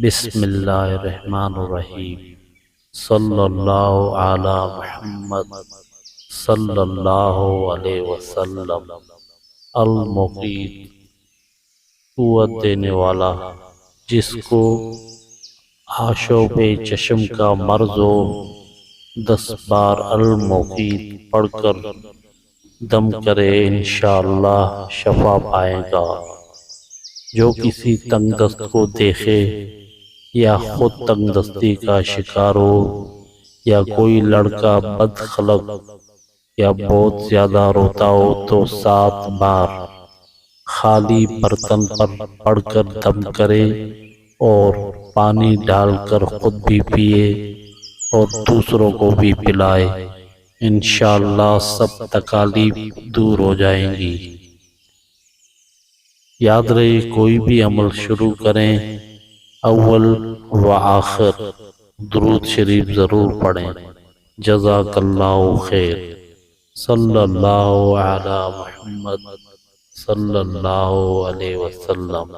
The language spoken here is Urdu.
بسم اللہ الرحمن الرحیم۔ صلی اللہ علی محمد صلی اللہ علیہ وسلم۔ المقیت، قوت دینے والا، جس کو آشوب چشم کا مرض ہو 10 بار المقیت پڑھ کر دم کرے انشاءاللہ شفا پائے گا۔ جو کسی تنگ دست کو دیکھے یا خود تنگ دستی کا شکار ہو، یا کوئی لڑکا بد خلق یا بہت زیادہ روتا ہو تو 7 بار خالی برتن پر پڑھ کر دم کرے اور پانی ڈال کر خود بھی پیے اور دوسروں کو بھی پلائے، انشاءاللہ سب تکالیف دور ہو جائیں گی۔ یاد رہے، کوئی بھی عمل شروع کریں اول و آخر درود شریف ضرور پڑھیں۔ جزاک اللہ خیر۔ صلی اللہ علی محمد صلی اللہ علیہ وسلم۔